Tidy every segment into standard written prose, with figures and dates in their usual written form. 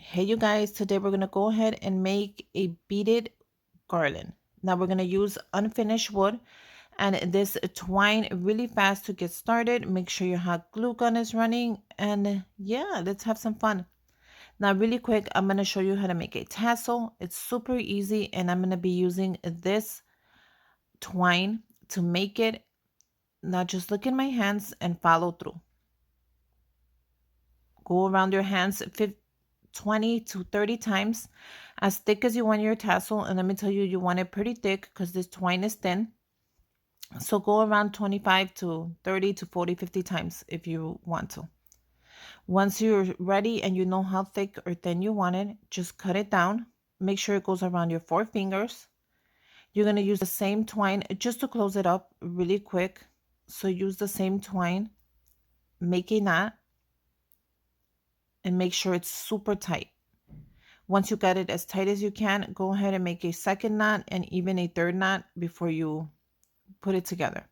Hey you guys, today we're going to go ahead and make a beaded garland. Now we're going to use unfinished wood and this twine really fast to get started. Make sure your hot glue gun is running and yeah, let's have some fun. Now really quick, I'm going to show you how to make a tassel. It's super easy and I'm going to be using this twine to make it. Now just look in my hands and follow through. Go around your hands 20 to 30 times, as thick as you want your tassel. And let me tell you, you want it pretty thick because this twine is thin. So go around 25 to 30 to 40, 50 times if you want to. Once you're ready and you know how thick or thin you want it, just cut it down. Make sure it goes around your 4 fingers. You're going to use the same twine just to close it up really quick. So use the same twine, make a knot, and make sure it's super tight. Once you get it as tight as you can, go ahead and make a second knot and even a third knot before you put it together.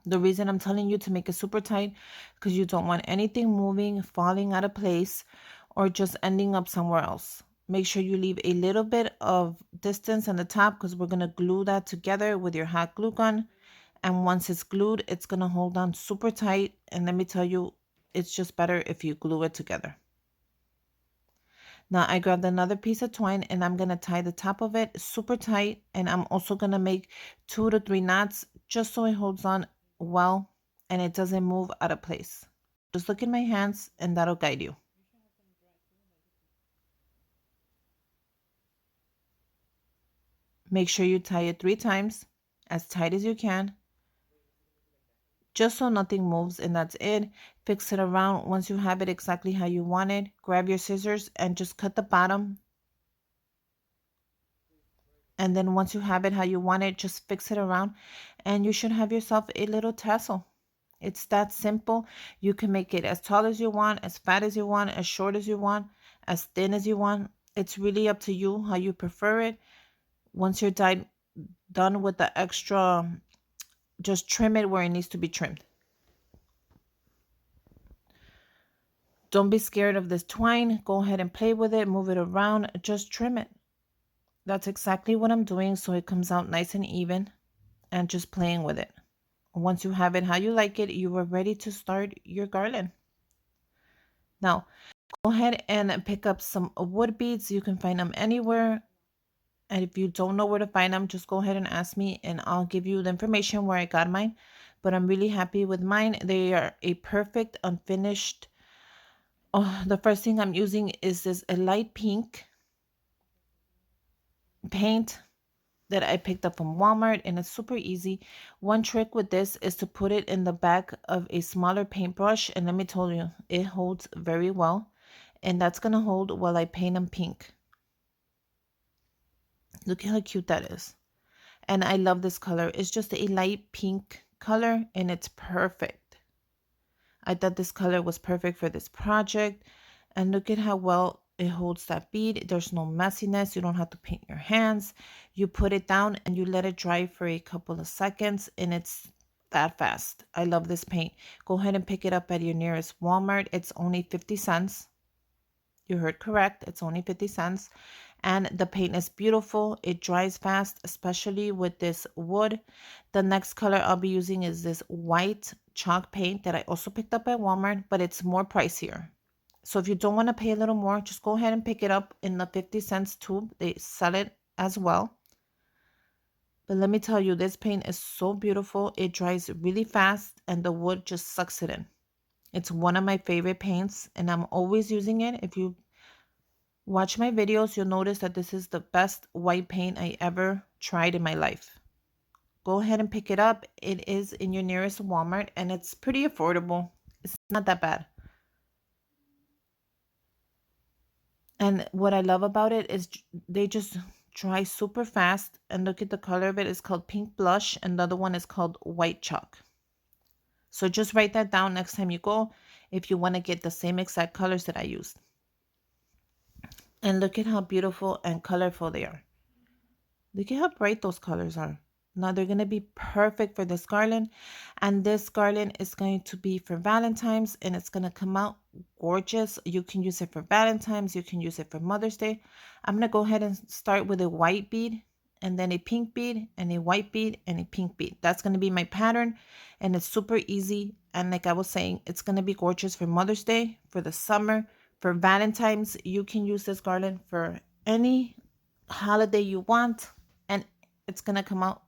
The reason I'm telling you to make it super tight because you don't want anything moving, falling out of place, or just ending up somewhere else. Make sure you leave a little bit of distance on the top because we're going to glue that together with your hot glue gun. And once it's glued, it's going to hold on super tight. And let me tell you, it's just better if you glue it together. Now I grabbed another piece of twine and I'm going to tie the top of it super tight. And I'm also going to make 2 to 3 knots just so it holds on well and it doesn't move out of place. Just look in my hands and that'll guide you. Make sure you tie it 3 times, as tight as you can, just so nothing moves, and that's it. Fix it around. Once you have it exactly how you want it, grab your scissors and just cut the bottom. And then once you have it how you want it, just fix it around and you should have yourself a little tassel. It's that simple. You can make it as tall as you want, as fat as you want, as short as you want, as thin as you want. It's really up to you how you prefer it. Once you're done with the extra, just trim it where it needs to be trimmed. Don't be scared of this twine. Go ahead and play with it, move it around, just trim it. That's exactly what I'm doing so it comes out nice and even and just playing with it. Once you have it how you like it, you are ready to start your garland. Now, go ahead and pick up some wood beads. You can find them anywhere. And if you don't know where to find them, just go ahead and ask me and I'll give you the information where I got mine. But I'm really happy with mine. They are a perfect unfinished. Oh, the first thing I'm using is this a light pink paint that I picked up from Walmart, and it's super easy. One trick with this is to put it in the back of a smaller paintbrush, and let me tell you, it holds very well, and that's gonna hold while I paint them pink. Look at how cute that is. And I love this color. It's just a light pink color and it's perfect. I thought this color was perfect for this project, and look at how well it holds that bead. There's no messiness. You don't have to paint your hands. You put it down and you let it dry for a couple of seconds and it's that fast. I love this paint. Go ahead and pick it up at your nearest Walmart. It's only 50 cents. You heard correct. It's only 50 cents. And the paint is beautiful. It dries fast, especially with this wood. The next color I'll be using is this white chalk paint that I also picked up at Walmart, but it's more pricier. So if you don't want to pay a little more, just go ahead and pick it up in the 50 cents tube. They sell it as well. But let me tell you, this paint is so beautiful. It dries really fast and the wood just sucks it in. It's one of my favorite paints and I'm always using it. If you watch my videos, you'll notice that this is the best white paint I ever tried in my life. Go ahead and pick it up. It is in your nearest Walmart and it's pretty affordable. It's not that bad. And what I love about it is they just dry super fast. And look at the color of it. It's called pink blush and the other one is called white chalk. So just write that down next time you go if you want to get the same exact colors that I used. And look at how beautiful and colorful they are. Look at how bright those colors are. Now they're going to be perfect for this garland. And this garland is going to be for Valentine's, and it's going to come out gorgeous. You can use it for Valentine's. You can use it for Mother's Day. I'm going to go ahead and start with a white bead, and then a pink bead, and a white bead, and a pink bead. That's going to be my pattern, and it's super easy. And like I was saying, it's going to be gorgeous for Mother's Day, for the summer, for Valentine's. You can use this garland for any holiday you want, and it's going to come out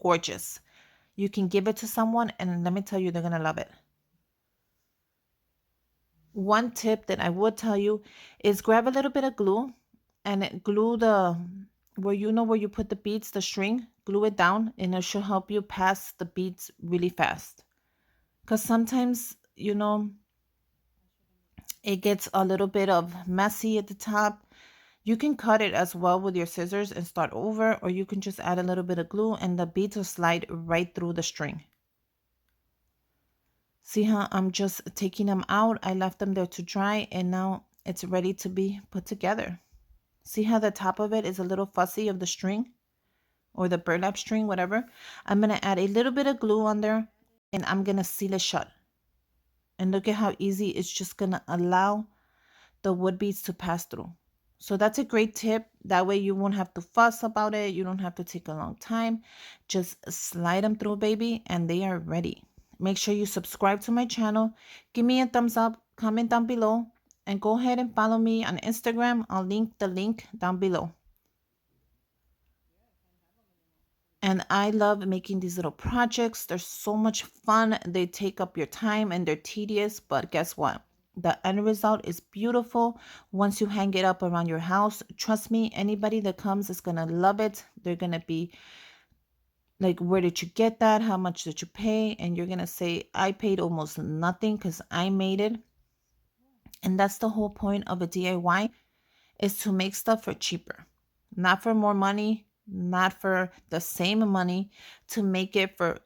gorgeous. You can give it to someone, and let me tell you, they're going to love it. One tip that I would tell you is grab a little bit of glue and glue the where you put the beads, the string, glue it down, and it should help you pass the beads really fast. Because sometimes, it gets a little bit of messy at the top. You can cut it as well with your scissors and start over, or you can just add a little bit of glue and the beads will slide right through the string. See how I'm just taking them out? I left them there to dry, and now it's ready to be put together. See how the top of it is a little fussy of the string or the burlap string, whatever? I'm going to add a little bit of glue on there, and I'm going to seal it shut. And look at how easy it's just going to allow the wood beads to pass through. So that's a great tip. That way you won't have to fuss about it. You don't have to take a long time. Just slide them through, baby, and they are ready. Make sure you subscribe to my channel. Give me a thumbs up, comment down below, and go ahead and follow me on Instagram. I'll link the link down below. And I love making these little projects. They're so much fun. They take up your time and they're tedious, but guess what? The end result is beautiful once you hang it up around your house. Trust me, anybody that comes is going to love it. They're going to be like, where did you get that? How much did you pay? And you're going to say, I paid almost nothing because I made it. And that's the whole point of a DIY, is to make stuff for cheaper, not for more money, not for the same money, to make it for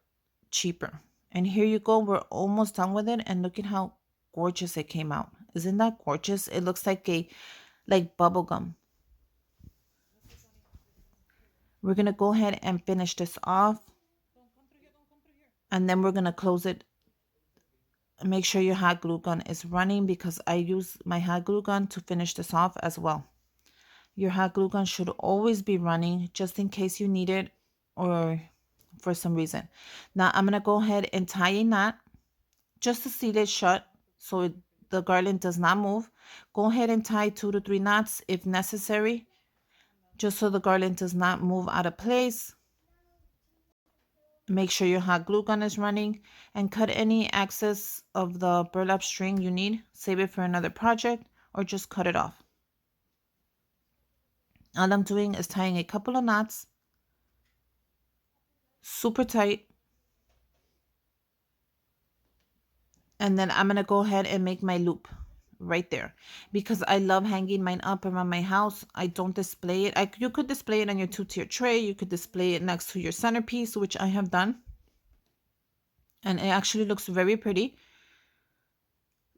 cheaper. And here you go, we're almost done with it, and look at how gorgeous it came out. Isn't that gorgeous? It looks like bubble gum. We're gonna go ahead and finish this off, and then we're gonna close it. Make sure your hot glue gun is running, because I use my hot glue gun to finish this off as well. Your hot glue gun should always be running, just in case you need it or for some reason. Now I'm going to go ahead and tie a knot just to seal it shut so the garland does not move. Go ahead and tie 2 to 3 knots if necessary, just so the garland does not move out of place. Make sure your hot glue gun is running, and cut any excess of the burlap string you need. Save it for another project, or just cut it off. All I'm doing is tying a couple of knots, super tight. And then I'm going to go ahead and make my loop right there, because I love hanging mine up around my house. I don't display it. You could display it on your 2-tier tray. You could display it next to your centerpiece, which I have done. And it actually looks very pretty.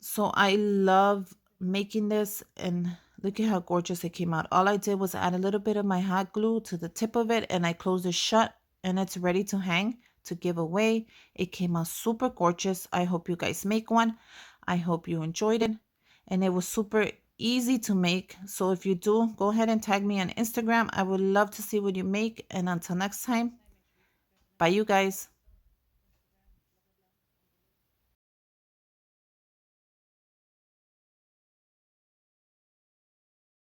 So I love making this, and look at how gorgeous it came out. All I did was add a little bit of my hot glue to the tip of it, and I closed it shut, and it's ready to hang, to give away. It came out super gorgeous. I hope you guys make one. I hope you enjoyed it, and it was super easy to make. So if you do, go ahead and tag me on Instagram. I would love to see what you make. And until next time, bye you guys.